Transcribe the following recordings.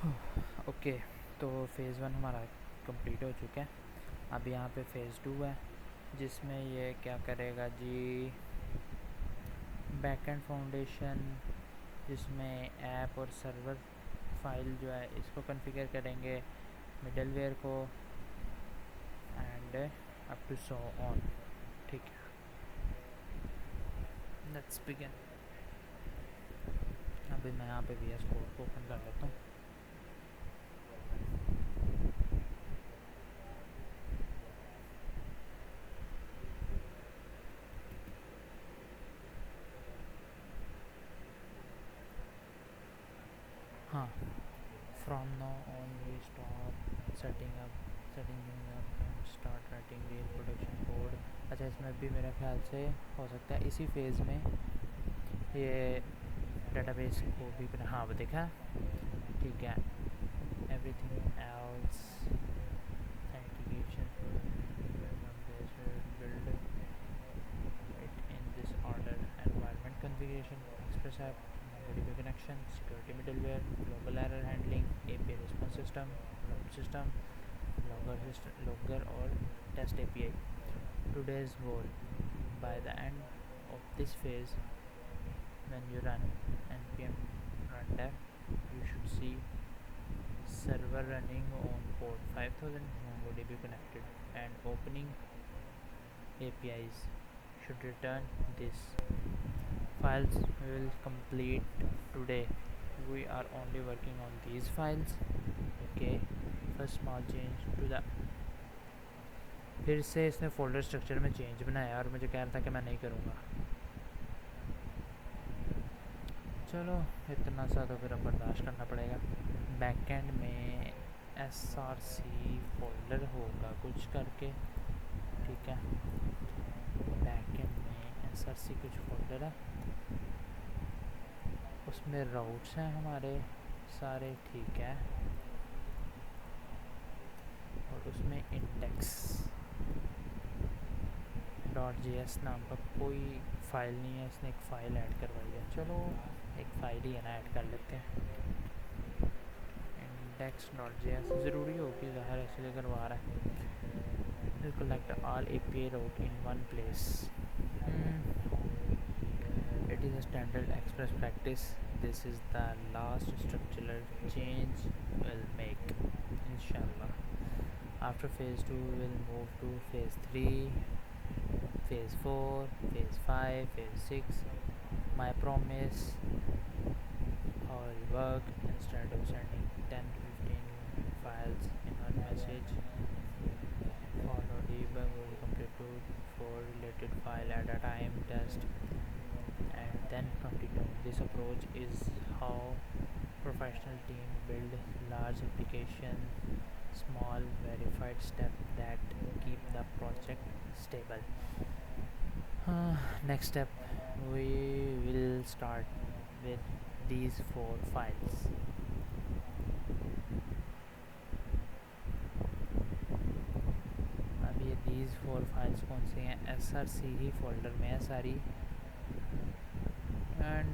Okay, तो phase 1 हमारा complete हो चुका है। अब यहाँ पे फ़ेज़ 2 है, जिसमें ये क्या करेगा जी, बैकएंड फाउंडेशन, जिसमें ऐप और सर्वर फाइल जो है इसको कॉन्फ़िगर करेंगे, मिडलवेयर को, and up to so on. ठीक है, लेट्स बिगिन। अभी मैं यहाँ पे VS कोड को ओपन कर लेता हूँ। हाँ, from now on we stop setting up and start writing real production code. अच्छा, इसमें भी मेरे ख्याल से हो सकता है इसी फेज़ में ये डेटाबेस को भी बना। हाँ, वो देखा, ठीक है। Everything else authentication build it in this order: environment configuration, express app, MongoDB connection, security middleware, global error handling, API response system, load system, logger or test API. Today's goal: by the end of this phase, when you run npm rundev, you should see server running on port 5000, MongoDB connected, and opening APIs should return this. Files will complete today. We are only working on these files. Okay, first small change to the, फिर से इसने folder structure में change बनाया और मुझे कह रहा था कि मैं नहीं करूँगा। चलो, इतना सा तो फिर अब बर्दाश्त करना पड़ेगा। बैकएंड में src फोल्डर होगा कुछ करके, ठीक है। बैकएंड में src कुछ फोल्डर है, उसमें राउट्स हैं हमारे सारे, ठीक है। और उसमें इंडेक्स .js नाम का कोई फ़ाइल नहीं है, इसने एक फ़ाइल ऐड करवाई है। चलो, एक फ़ाइल ही है ना, ऐड कर लेते हैं। index.js ज़रूरी होगी, ज़ाहिर है, इसलिए करवा रहा है। will collect all API route in one place. It is a standard express practice. This is the last structural change we'll make, inshallah. After phase 2 we will move to phase 3, phase 4, phase 5, phase 6. My promise: how it will work: instead of sending 10 to 15 files in one message, follow debug will complete 2 to 4 related file at a time, test, and then continue. This approach is how professional teams build large applications, small verified steps that keep the project stable. Next step, we will start with these 4 files. अब ये these 4 files कौन से हैं? src ही folder में है सारी, and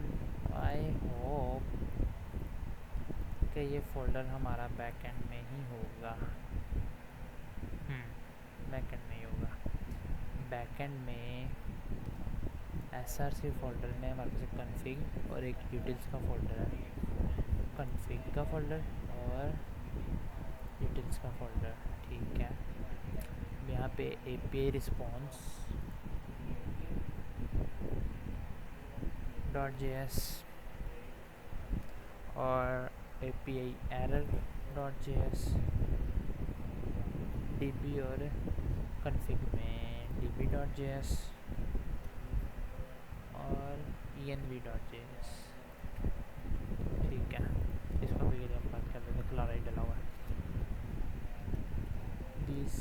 I hope कि ये फोल्डर हमारा बैकएंड में ही होगा। बैकएंड में ही होगा। बैकएंड में src फोल्डर में हमारे पास एक config और एक utils का फोल्डर है। config का फोल्डर और utils का फोल्डर, ठीक है। यहाँ पे API response .js और API error.js, db और config में db.js और env.js, ठीक है। इसको भी हम बात कर लेते हैं, क्लारा ही डला हुआ है। This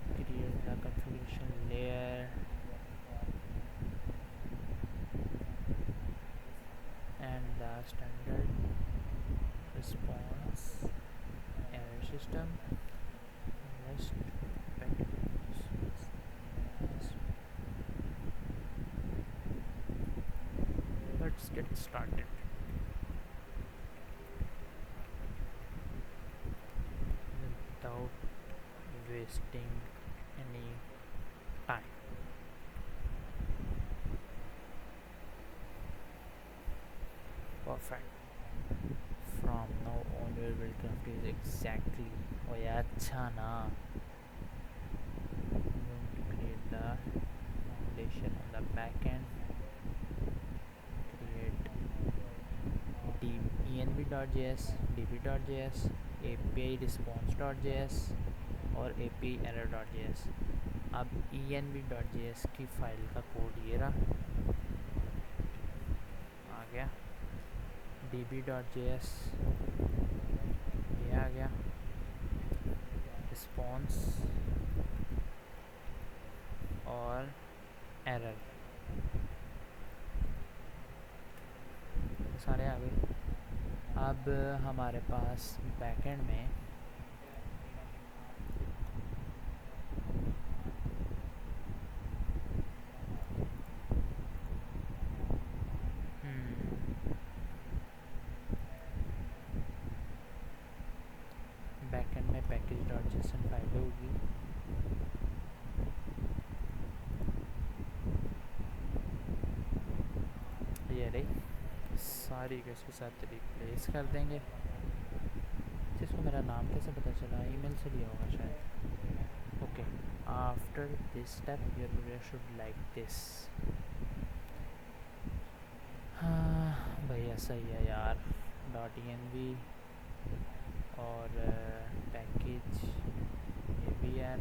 create the configuration layer and the standard response error system. Let's get started. wasting any time. Perfect. From now on we will confuse exactly. Oh yeah, अच्छा ना. I'm going to create the foundation on the back end. Create env.js, db.js, API response.js और API error.js. अब env.js की file का code ये रहा आ गया, db.js ये आ गया, रिस्पॉन्स और एरर सारे आ गए. अब हमारे पास बैकएंड में बैकएंड में package.json फाइल होगी. ये रही सारी को इसके साथ रिप्लेस कर देंगे. जिसको मेरा नाम कैसे पता चला, ईमेल से लिया होगा शायद. Okay, after this step your project should like this. हाँ भैया सही है यार. .env और पैकेज ये भी है.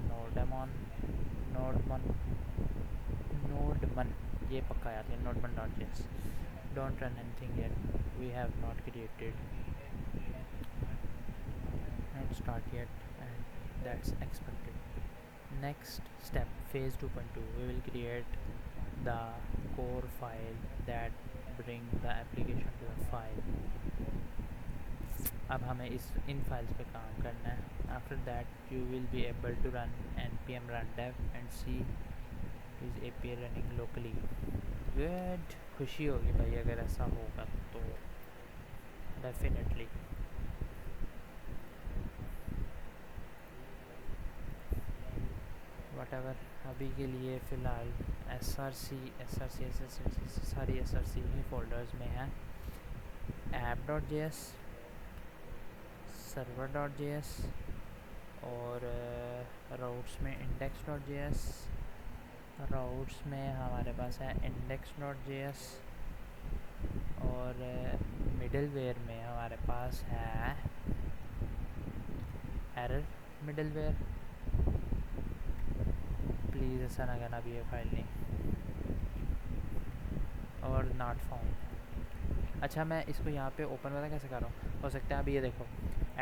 नोडमन ये पक्का याद है. nodemon.js. Don't run anything yet, we have not created, not start yet, and that's expected. Next step, phase 2.2, we will create the core file that bring the application to the file. अब हमें इन files पे काम करना है. After that you will be able to run npm run dev and see is API running locally. Good. खुशी होगी भाई अगर ऐसा होगा तो डेफिनेटली. वटएवर अभी के लिए फ़िलहाल SRC सारी SRC ही फोल्डर्स में है. app.js, server.js और routes में index.js. routes में हमारे पास है index.js और मिडलवेयर में हमारे पास है एरर मिडलवेयर. प्लीज़ ऐसा ना करना भी ये फाइल नहीं. और नॉट फाउंड. अच्छा मैं इसको यहाँ पे ओपन वाला कैसे कर रहा हूँ, हो सकता है अभी ये देखो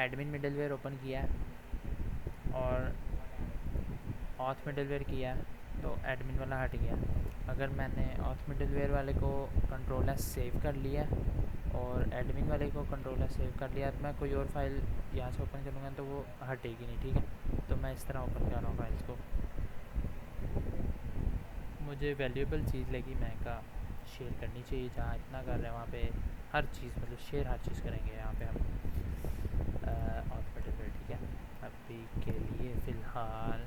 एडमिन मिडलवेयर ओपन किया है और ऑथ मिडलवेयर किया है तो एडमिन वाला हट गया. अगर मैंने ऑथ मिडलवेयर वाले को कंट्रोल एस सेव कर लिया और एडमिन वाले को कंट्रोल एस सेव कर लिया तो मैं कोई और फाइल यहाँ से ओपन करूँगा तो वो हटेगी नहीं. ठीक है, तो मैं इस तरह ओपन कर रहा हूँ फाइल्स को. मुझे वैल्यूएबल चीज़ लगी, मैं कहा शेयर करनी चाहिए. जहाँ इतना कर रहे हैं वहाँ पे हर चीज़ मतलब शेयर हर चीज़ करेंगे यहाँ पे हम. ऑथ मिडलवेयर ठीक है अभी के लिए फ़िलहाल.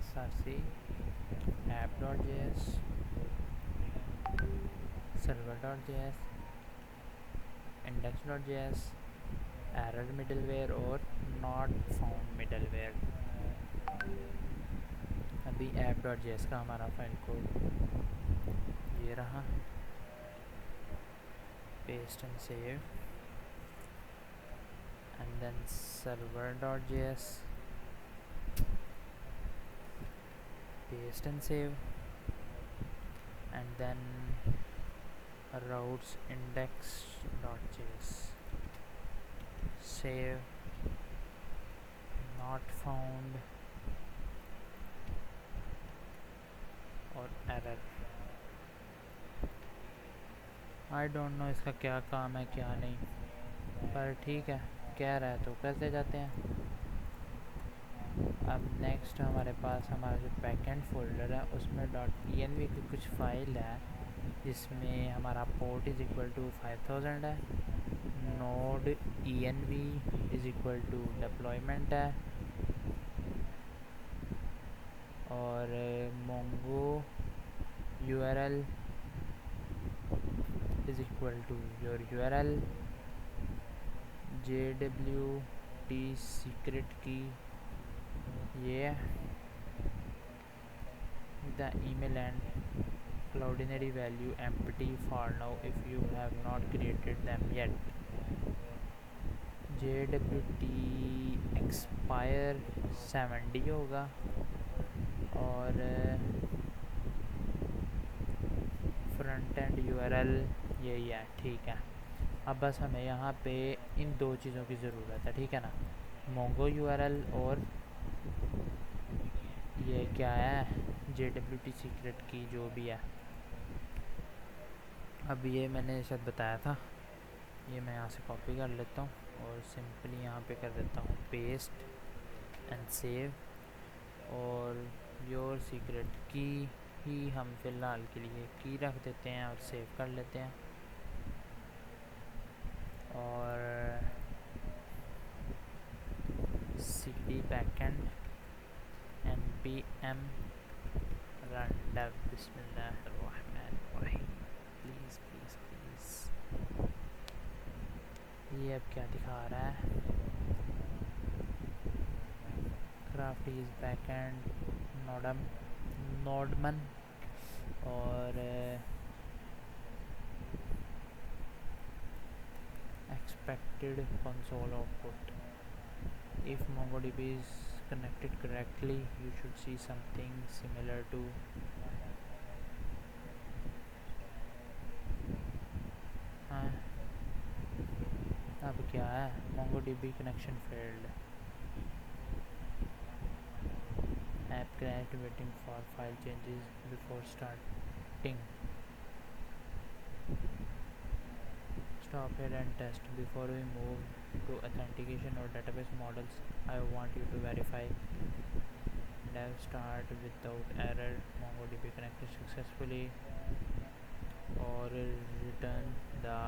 SRC app.js, server.js, index.js, error middleware और not found middleware. अभी app.js का हमारा फाइल कोड ये रहा. paste and save and then server.js, paste and save and then routes index.js, save, not found और error. आई डोंट नो इसका क्या काम है क्या नहीं, पर ठीक है कह रहा है तो करते जाते हैं। अब नेक्स्ट हमारे पास हमारा जो बैकएंड फोल्डर है उसमें .env की कुछ फाइल है जिसमें हमारा पोर्ट इज़ इक्वल टू 5000 है, node env is equal to deployment है, और mongo url is equal to your url, jwt secret की ये the email and cloudinary value empty for now if you have not created them yet, jwt expire 70 होगा, और front end url यही है। ठीक है, अब बस हमें यहाँ पे इन दो चीज़ों की ज़रूरत है, ठीक है ना, mongo url और ये क्या है jwt secret की जो भी है। अब ये मैंने शायद बताया था, ये मैं यहाँ से कॉपी कर लेता हूँ और सिंपली यहाँ पे कर देता हूँ पेस्ट एंड सेव, और योर सीक्रेट की ही हम फ़िलहाल के लिए की रख देते हैं और सेव कर लेते हैं। और cd backend npm run dev बिस्मिल्लाहिर्रहमानिर्रहीम, प्लीज़ प्लीज़ प्लीज़। ये अब क्या दिखा रहा है, क्राफ्ट इज बैकएंड नोडमन, और expected console output. If MongoDB is connected correctly, you should see something similar to अब क्या है, MongoDB connection failed, app crashed waiting for file changes before starting. Stop here and test. Before we move to authentication or database models, I want you to verify. Dev start without error, MongoDB connected successfully, or return the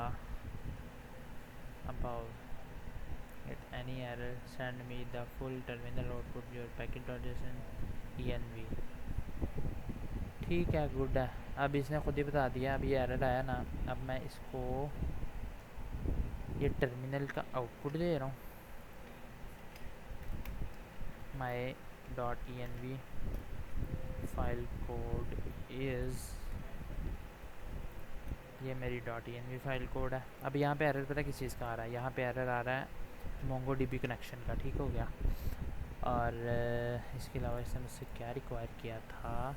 above. At any error, send me the full terminal output your package.json env. ठीक है, good है। अब इसने खुद ही बता दिया, अब ये एरर आया ना, अब मैं इसको ये टर्मिनल का आउटपुट दे रहा हूँ, my .env file code is, ये मेरी .env फाइल कोड है। अब यहाँ पे एरर पता किस चीज़ का आ रहा है, यहाँ पे एरर आ रहा है MongoDB कनेक्शन का, ठीक हो गया। और इसके अलावा इसने मुझसे क्या रिक्वायर किया था,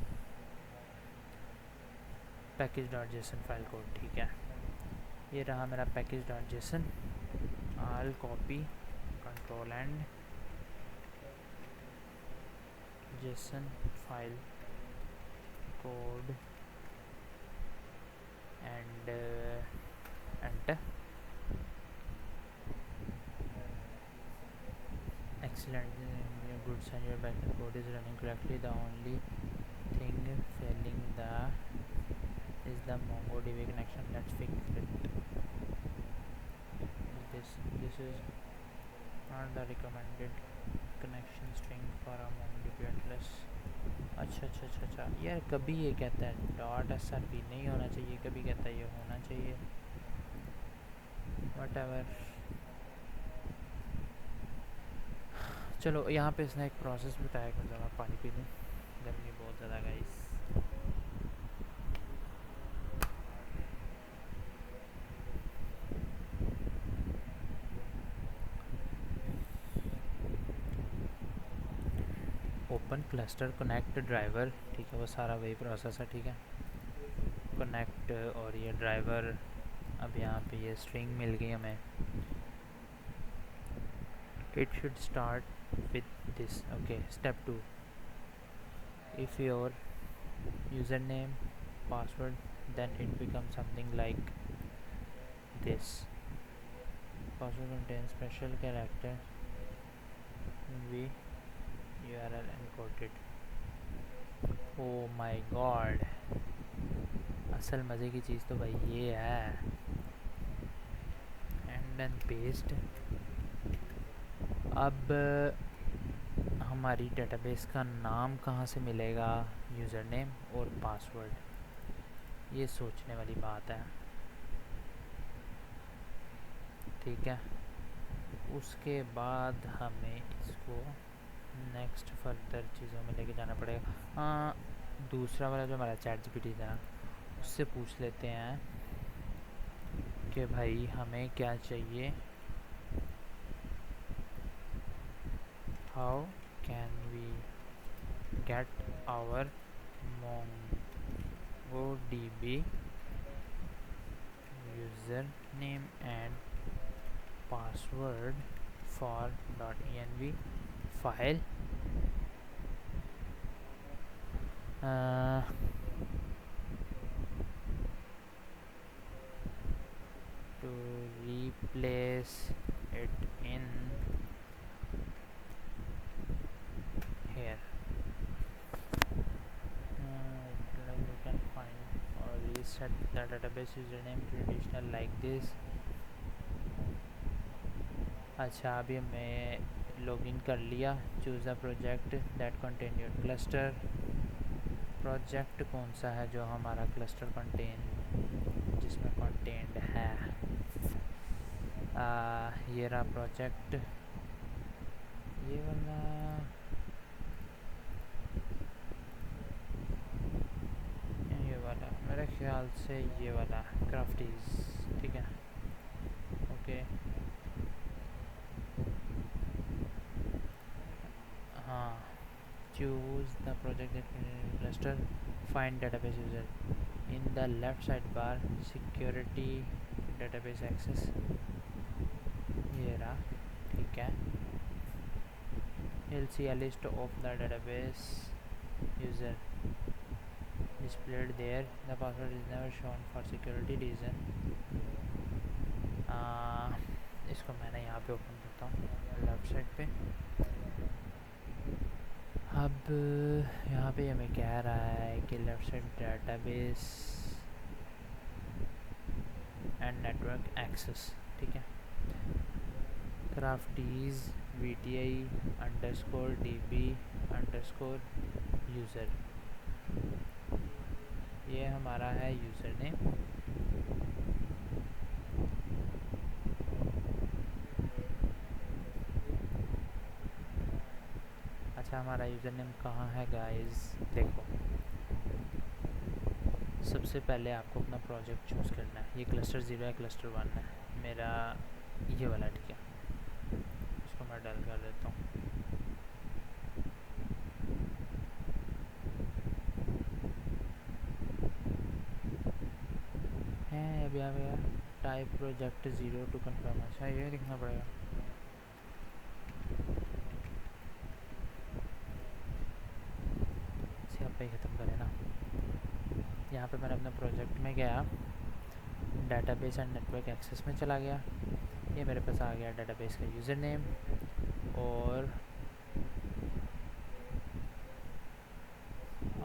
package.json फाइल कोड, ठीक है। ये रहा मेरा package.json, I'll copy control and json file code and enter. Excellent, good sign, your backend code is running correctly. The only thing failing is the MongoDB connection. Let's fix it. This is not the recommended connection string for a MongoDB address. अच्छा यार, कभी ये कहता है .srp नहीं होना चाहिए, कभी कहता है ये होना चाहिए, whatever। चलो यहाँ पे इसने एक प्रोसेस बताया, मतलब मैं पानी पी लूँ, गर्मी बहुत ज़्यादा guys. Open cluster connect driver, ठीक है, वो सारा वही प्रोसेस है, ठीक है। कनेक्ट और ये ड्राइवर, अब यहाँ पे ये स्ट्रिंग मिल गई हमें, it should start with this. Okay, step 2, if your username password, then it becomes something like this, password contains special character v URL encoded. Oh my god, असल मज़े की चीज़ तो भाई ये है. And and paste. अब हमारी डेटाबेस का नाम कहाँ से मिलेगा, यूज़र नेम और पासवर्ड, ये सोचने वाली बात है. ठीक है, उसके बाद हमें इसको नेक्स्ट फर्दर चीज़ों में लेके जाना पड़ेगा. हाँ, दूसरा वाला जो हमारा चैट जीपीटी था उससे पूछ लेते हैं कि भाई हमें क्या चाहिए. How can we get our MongoDB user name and password for .env file. To replace it in here. You can find or reset the database username traditional like this. अच्छा, अभी मैं लॉगिन कर लिया. Choose a project that contain your cluster. Project कौन सा है जो हमारा क्लस्टर कंटेन जिसमें कंटेंट है. ये रहा प्रोजेक्ट, ये वाला. ये वाला मेरे ख्याल से ये वाला क्राफ्टीज. ठीक है, ओके. हाँ, choose the project cluster, find database user in the left sidebar, security database access. ये रहा. ठीक है, you'll see a list of the database user displayed there. The password is never shown for security reason. इसको मैंने यहाँ पे open करता हूँ लेफ्ट साइड पे. अब यहाँ पे हमें कह रहा है कि left side database and network access. ठीक है, क्राफ्टीज VTI _DB _user. ये हमारा है यूज़र नेम. अच्छा, हमारा यूज़र नेम कहाँ है गाइस. देखो, सबसे पहले आपको अपना प्रोजेक्ट चूज़ करना है. ये क्लस्टर 0 है, क्लस्टर 1 है. मेरा ये वाला. ठीक है, इसको मैं डल कर देता हूँ. है अभी आ गया. Type project 0 to confirm. अच्छा, ये लिखना पड़ेगा. इसे आप पे ख़त्म करें ना. यहाँ पे मैंने अपने प्रोजेक्ट में गया, डेटाबेस एंड नेटवर्क एक्सेस में चला गया. ये मेरे पास आ गया डेटाबेस का यूज़र नेम. और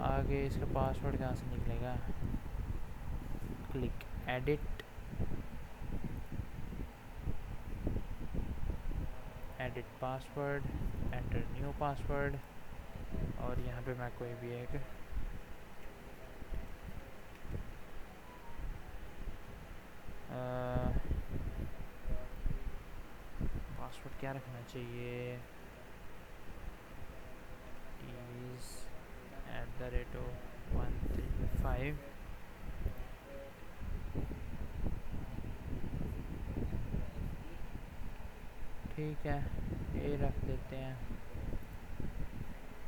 आगे इसका पासवर्ड कहाँ से निकलेगा. Click edit password, enter new password. और यहाँ पे मैं कोई भी एक पासवर्ड क्या रखना चाहिए. is @135. ठीक है, ये रख देते हैं.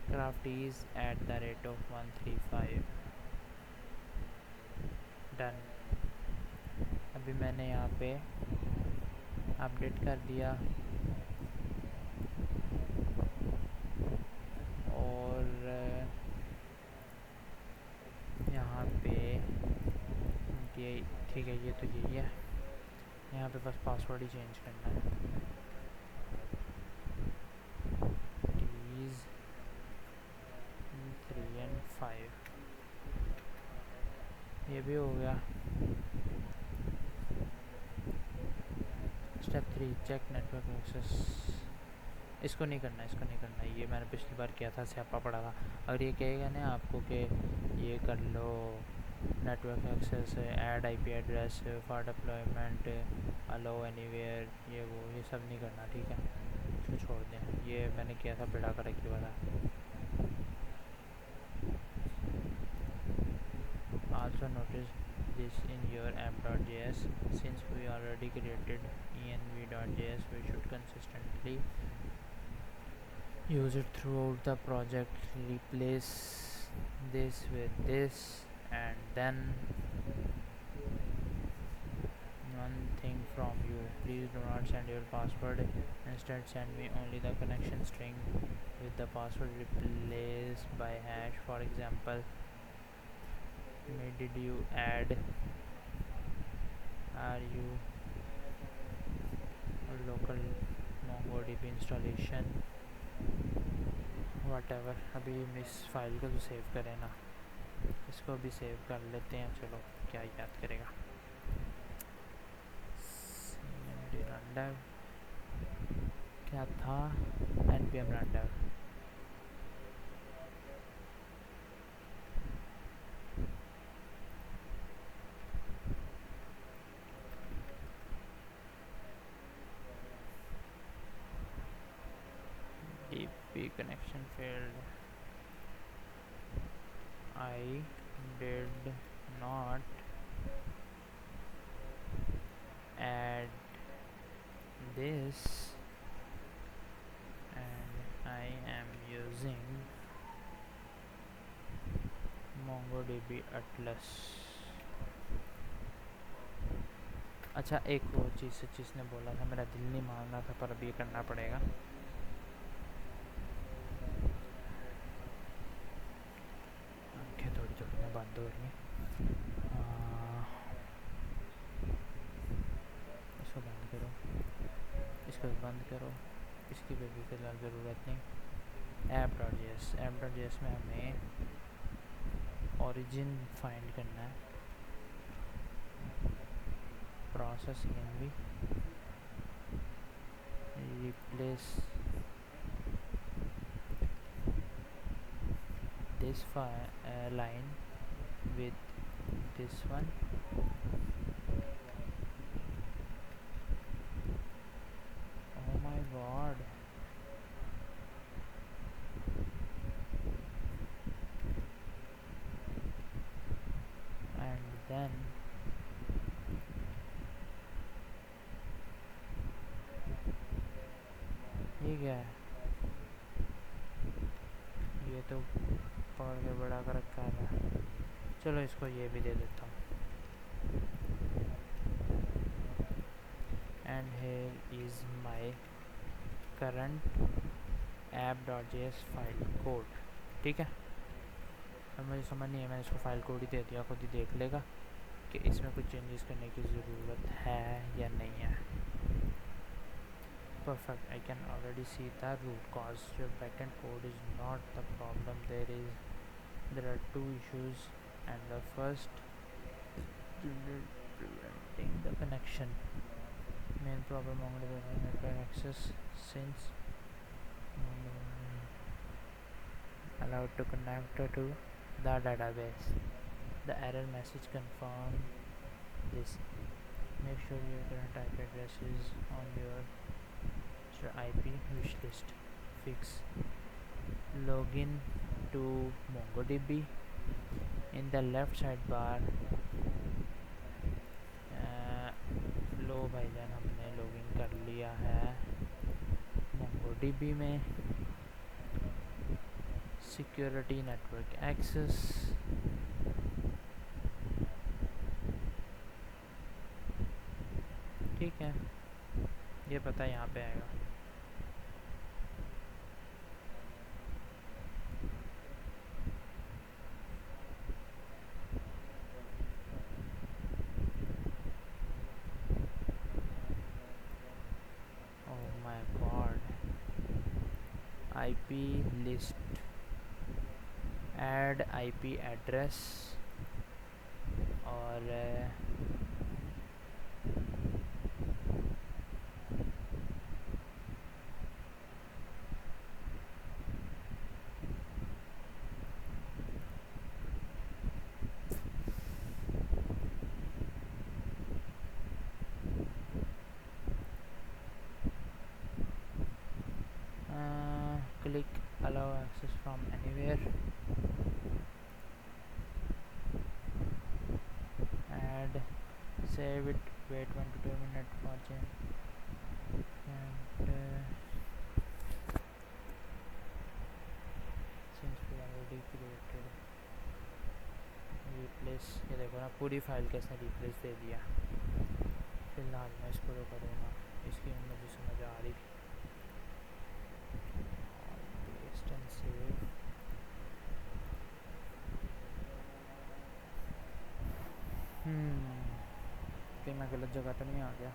क्राफ्टीज @135. डन. अभी मैंने यहाँ पे अपडेट कर दिया. और यहाँ पे ये ठीक है, ये तो यही है. यहाँ पे बस पासवर्ड ही चेंज करना है। T's 3 and 5 ये भी हो गया। Step 3 check network access. इसको नहीं करना, इसको नहीं करना, ये मैंने पिछली बार किया था, स्यापा पड़ा था। अगर ये कहेगा ना आपको कि ये कर लो network access, add IP address for deployment, allow anywhere, ये सब नहीं करना, ठीक है, इसको छोड़ दें। ये मैंने किया था, बिड़ा कर रखी वाला। Also notice this in your app.js. Since we already created env.js, we should consistently use it throughout the project. Replace this with this, and then one thing from you: please do not send your password. Instead, send me only the connection string with the password replaced by hash. For example, did you add, are you local MongoDB installation, whatever। अभी इस file को तो save करें ना, इसको भी save कर लेते हैं। चलो, क्या याद करेगा। cmd rundev क्या था, npm rundev। dp connection failed, I did not add this and I am using MongoDB Atlas। अच्छा, एक वो चीज़ सचिश ने बोला था, मेरा दिल नहीं मान रहा था, पर अब ये करना पड़ेगा। आंखें थोड़ी थोड़ी ना बंद हो रही हैं। इसको बंद करो, इसको भी बंद करो, इसकी भी फ़िलहाल ज़रूरत नहीं। ऐप.js में हमें ओरिजिन फाइंड करना है। Process env replace this line with this one, oh my god, and then ये क्या है, ये तो पकड़ के बड़ा कर रखा है। चलो, इसको ये भी दे देता हूँ। And here is my current app.js file code, ठीक है। अब मुझे समझ नहीं है, मैंने इसको फाइल कोड ही दे दिया, खुद ही देख लेगा कि इसमें कुछ चेंजेस करने की ज़रूरत है या नहीं है। Perfect, I can already see the root cause. Your backend code is not the problem. There are two issues, and the first preventing the connection. Main problem on the network access, since allowed to connect to the database. The error message confirm this. Make sure your current IP address is on your IP wishlist. Fix. Login to MongoDB. In the left sidebar, लो भाईजान, हमने login कर लिया है MongoDB में। Security network access, ठीक है, ये पता यहाँ पे आएगा। IP list, add IP address और click allow access from anywhere, add, save it, wait 1 to 2 minutes for change, and since we already created replace, ये देखो ना पूरी फाइल कैसे रिप्लेस दे दिया। फिलहाल मैं इसको तो करूँगा, इसकी मुझे समझ आ रही। पेस्ट एंड सेव, कहीं मैं गलत जगह तो नहीं आ गया।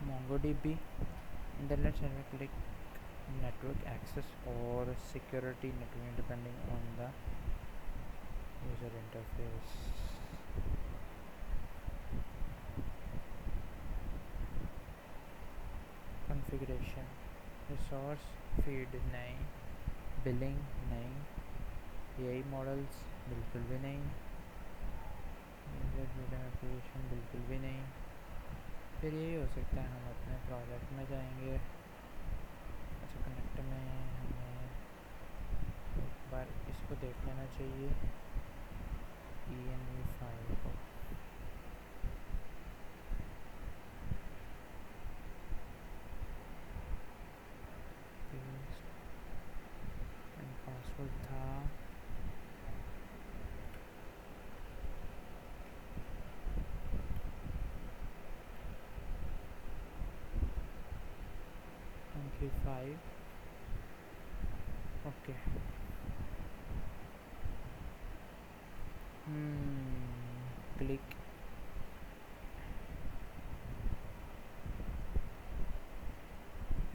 MongoDB internet server, click network access or security networking depending on the user interface. Configuration, resource feed नहीं, billing नहीं, AI models बिल्कुल भी नहीं, user freedom application बिल्कुल भी नहीं। फिर यही हो सकता है, हम अपने प्रोजेक्ट में जाएंगे। अच्छा, कनेक्ट में हमें एक बार इसको देख लेना चाहिए, env फाइल को। एंड पासवर्ड था MQ5। ओके, क्लिक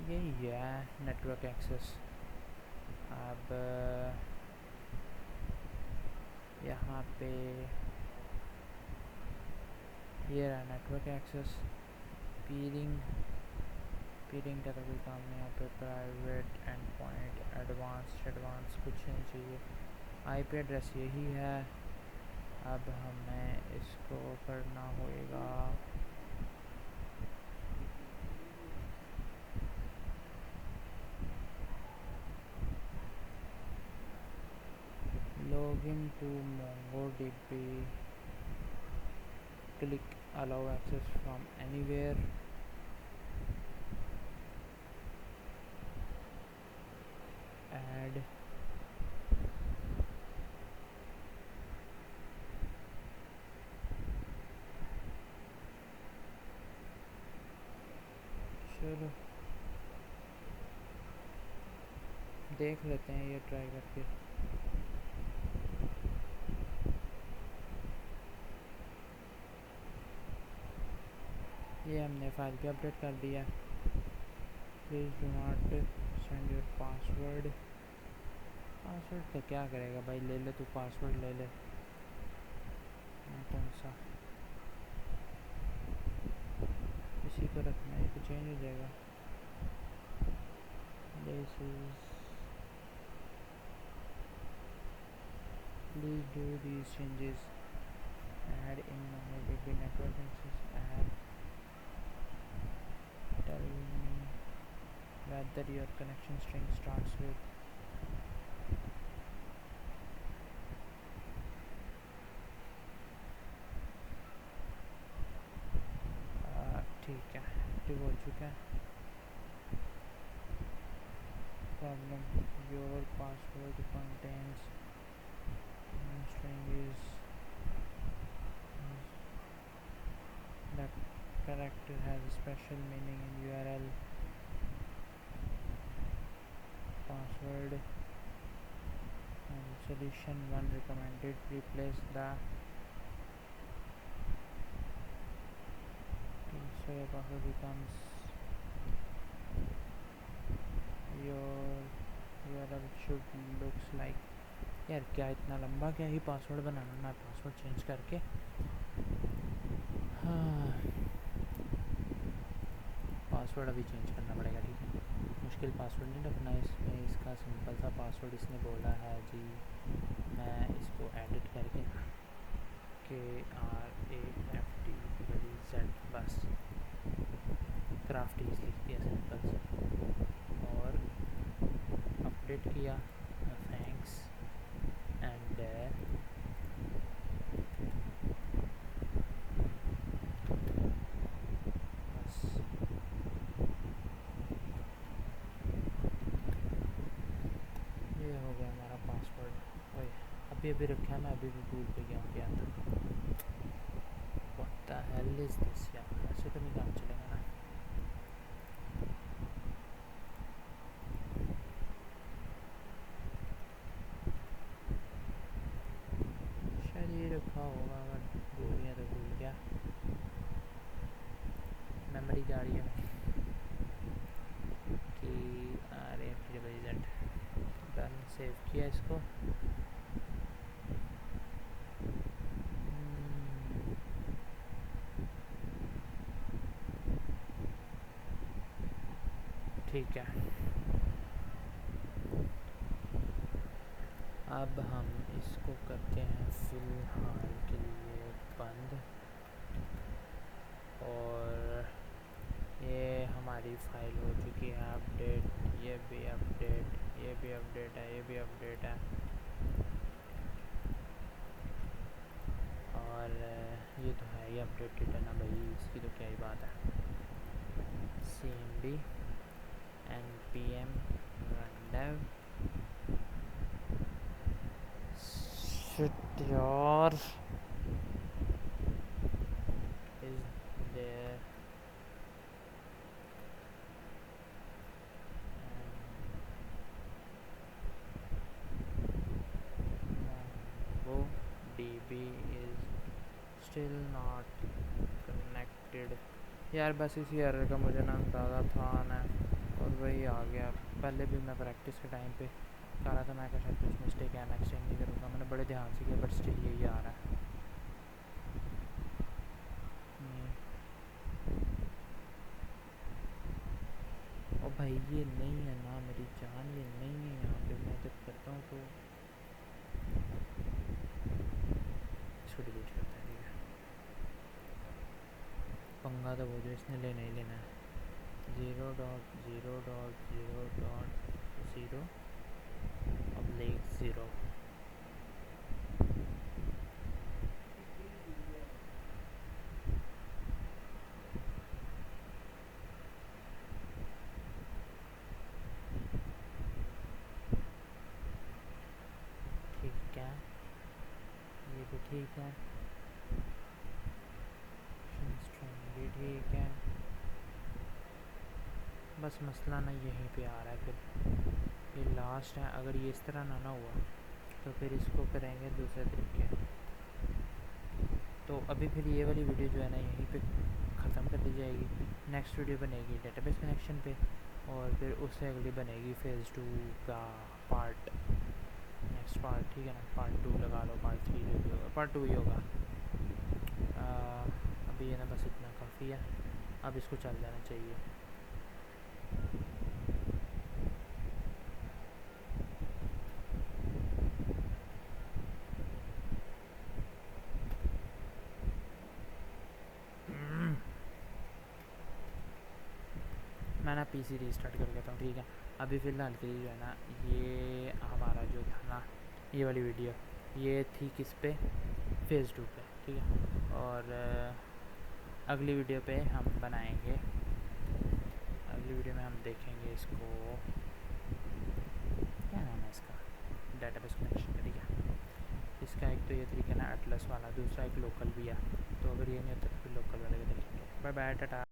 यही है नेटवर्क एक्सेस। अब यहाँ पे ये रहा नेटवर्क एक्सेस। पीरिंग का तो कोई काम नहीं, यहाँ पे प्राइवेट एंड पॉइंट, एडवांस कुछ नहीं चाहिए। IP एड्रेस यही है। अब हमें इसको करना होएगा login to MongoDB, click allow access from anywhere, add, चलो देख लेते हैं ये ट्राई करके। ये हमने फाइल पे अपडेट कर दिया। Please do not send your password. Password तो क्या करेगा भाई, ले ले तू पासवर्ड ले ले। कौन सा इसी को रखना, ये तो चेंज हो जाएगा। This is, please do these changes, add in MongoDB network access, add, tell me whether your connection string starts with ठीक है, एक्टिव हो चुका है। Problem, your password contains string is that character has a special meaning in URL. Password and solution 1 recommended, replace the so your password becomes your URL should looks like. यार क्या इतना लंबा क्या ही पासवर्ड बनाना ना, password change करके। हाँ, password अभी change करना पड़ेगा, ठीक है। मुश्किल पासवर्ड नहीं रखना इसमें, इसका सिंपल सा पासवर्ड इसने बोला है जी। मैं इसको एडिट करके KRAFTZ बस क्राफ्टीज लिख दिया सिंपल सा और अपडेट किया थैंक्स एंड बस ये हो गया हमारा पासवर्ड। ओए अभी रखा है, मैं अभी भूल पे गया हूँ क्या था। What the hell is this यार, ऐसे तो नहीं काम चलेगा ना। शायद ये रखा होगा, अगर भूल गया तो भूल गया। मेमोरी जा रही है कि KRAFTZ डन, सेव किया इसको। ठीक है, अब हम इसको करते हैं फ़िलहाल के लिए बंद। और ये हमारी फाइल हो चुकी है अपडेट, ये भी अपडेट, ये भी अपडेट है, ये भी अपडेट है। और ये तो है ही अपडेटेड है ना भाई, इसकी तो क्या ही बात है। CMD npm rundev shit यार is there MongoDB is still not connected। यार बस इसी एरर का मुझे ना अंदाज़ा था ना, और वही आ गया। पहले भी मैं प्रैक्टिस के टाइम पे कह रहा था, मैं क्या शायद कुछ मिस्टेक है, मैं एक्सचेंज नहीं करूँगा। मैंने बड़े ध्यान से किया बट स्टिल यही आ रहा है। और भाई ये नहीं है ना मेरी जान, ये नहीं है यहाँ पे। मैं जब करता हूँ तो इसको डिलीट करता है, ठीक है। पंगा तो वो जो इसने लेना ही लेना है। 0.0.0.0/0 ठीक है, ये भी ठीक है, स्ट्रिंग भी ठीक है। बस मसला ना यहीं पे आ रहा है। फिर ये लास्ट है, अगर ये इस तरह ना हुआ तो फिर इसको करेंगे दूसरे तरीके। तो अभी फिर ये वाली वीडियो जो है ना यहीं पे ख़त्म कर दी जाएगी। नेक्स्ट वीडियो बनेगी डेटाबेस कनेक्शन पे, और फिर उससे अगली बनेगी फेज़ 2 का पार्ट, नेक्स्ट पार्ट, ठीक है ना। पार्ट 2 लगा लो, पार्ट 3 जो भी होगा, पार्ट 2 ही होगा। अभी ये ना बस इतना काफ़ी है, अब इसको चल जाना चाहिए। मैं ना PC रीस्टार्ट कर देता हूँ, ठीक है। अभी फ़िलहाल के लिए जो है ना, ये हमारा जो था ना ये वाली वीडियो, ये थी किस पे, फेज़ 2 पे, ठीक है। और अगली वीडियो पे हम बनाएंगे, अगली वीडियो में हम देखेंगे इसको, क्या नाम है इसका, डेटाबेस कनेक्शन का, ठीक है। इसका एक तो ये तरीका ना एटलस वाला, दूसरा एक लोकल भी है। तो अगर ये नहीं होता तो फिर लोकल वाले भी देखेंगे। Bye bye, Tata.